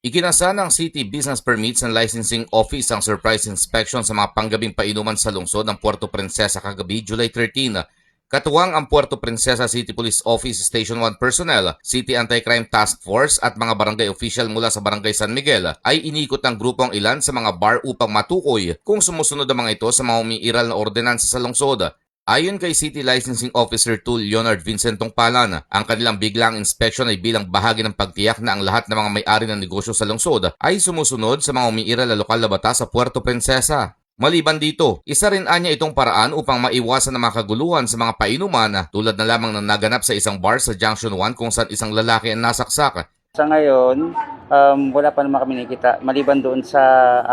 Iginasa ng City Business Permits and Licensing Office ang surprise inspection sa mga panggabing painuman sa lungsod ng Puerto Princesa kagabi, July 13. Katuwang ang Puerto Princesa City Police Office Station 1 personnel, City Anti-Crime Task Force at mga barangay official mula sa Barangay San Miguel ay inikot ng grupong ilan sa mga bar upang matukoy kung sumusunod ang mga ito sa mga umiiral na ordinansa sa lungsod. Ayon kay City Licensing Officer 2 Leonard Vincent Tongpalan, ang kanilang biglang inspection ay bilang bahagi ng pagtiyak na ang lahat ng mga may-ari ng negosyo sa lungsod ay sumusunod sa mga umiiral na lokal na batas sa Puerto Princesa. Maliban dito, isa rin anya itong paraan upang maiwasan ang mga kaguluhan sa mga painuman tulad na lamang ng naganap sa isang bar sa Junction 1 kung saan isang lalaki ang nasaksak. Sa ngayon, wala pa naman kami nakikita maliban doon sa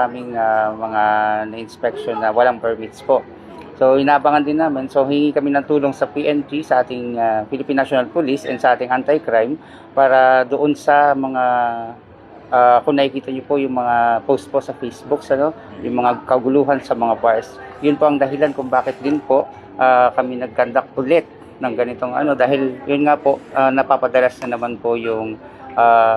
aming mga na-inspection na walang permits po. So inaabangan din namin, so hingi kami ng tulong sa PNP, sa ating Philippine National Police and sa ating anti-crime para doon sa mga kung nakikita niyo po yung mga post po sa Facebook, yung mga kaguluhan sa mga bars. Yun po ang dahilan kung bakit din po kami nag-conduct ulit ng ganitong dahil yun nga po napapadalas na naman po yung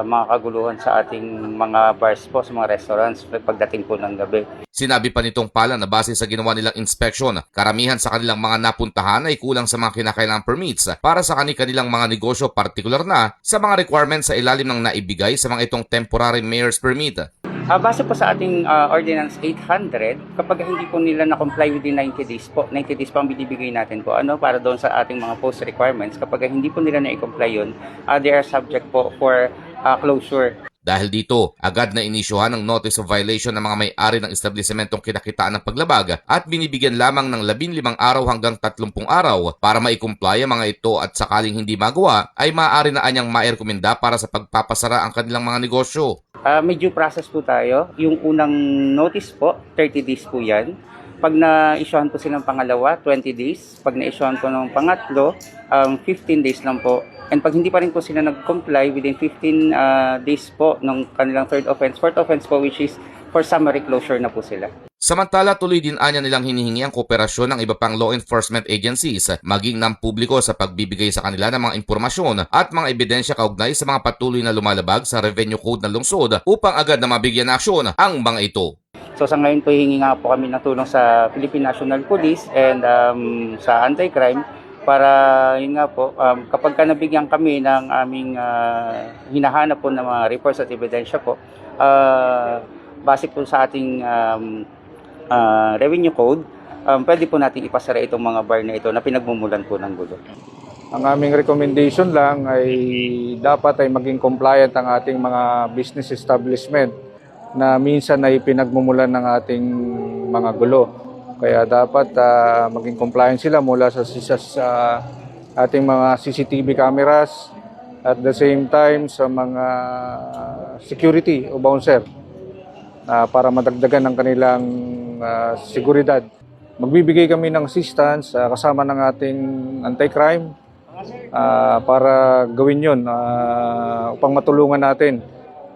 mga kaguluhan sa ating mga bars po, sa mga restaurants pagdating po ng gabi. Sinabi pa nitong pala na base sa ginawa nilang inspeksyon, karamihan sa kanilang mga napuntahan ay kulang sa mga kinakailangang permits para sa kanilang mga negosyo, partikular na sa mga requirements sa ilalim ng naibigay sa mga itong temporary mayor's permit. Base po sa ating Ordinance 800, kapag hindi po nila na-comply within 90 days po, 90 days pa ang binibigay natin po para doon sa ating mga post requirements. Kapag hindi po nila na-comply yun, they are subject po for closure. Dahil dito, agad na inisyuhan ng notice of violation ng mga may-ari ng establishmentong kinakitaan ng paglabag at binibigyan lamang ng 15 araw hanggang 30 araw para ma-comply ang mga ito at sakaling hindi magawa ay maaari na anyang ma-rekomenda para sa pagpapasara ang kanilang mga negosyo. May due process po tayo. Yung unang notice po, 30 days po yan. Pag na-issuehan po silang pangalawa, 20 days. Pag na-issuehan po ng pangatlo, 15 days lang po. And pag hindi pa rin po sila nag-comply within 15 days po ng kanilang third offense, fourth offense po, which is for summary closure na po sila. Samantala, tuloy din anya nilang hinihingi ang kooperasyon ng iba pang law enforcement agencies, maging ng publiko sa pagbibigay sa kanila ng mga impormasyon at mga ebidensya kaugnay sa mga patuloy na lumalabag sa Revenue Code ng lungsod upang agad na mabigyan ng aksyon ang mga ito. So sa ngayon po hihingi nga po kami ng tulong sa Philippine National Police and sa anti-crime para yun nga po, kapag nabigyan kami ng aming hinahanap po ng mga reports at ebidensya po, base po sa ating revenue code, pwede po natin ipasara itong mga bar na ito na pinagmumulan po ng gulo. Ang aming recommendation lang ay dapat ay maging compliant ang ating mga business establishment na minsan ay pinagmumulan ng ating mga gulo. Kaya dapat maging compliant sila mula sa ating mga CCTV cameras at the same time sa mga security o bouncer para madagdagan ng kanilang seguridad. Magbibigay kami ng assistance kasama ng ating anti-crime para gawin yun upang matulungan natin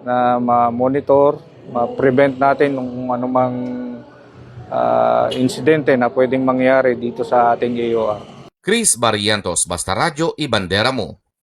na ma-monitor, ma-prevent natin kung anumang insidente na pwedeng mangyari dito sa ating AOR. Chris Barrientos, Basta Radio, ibandera mo.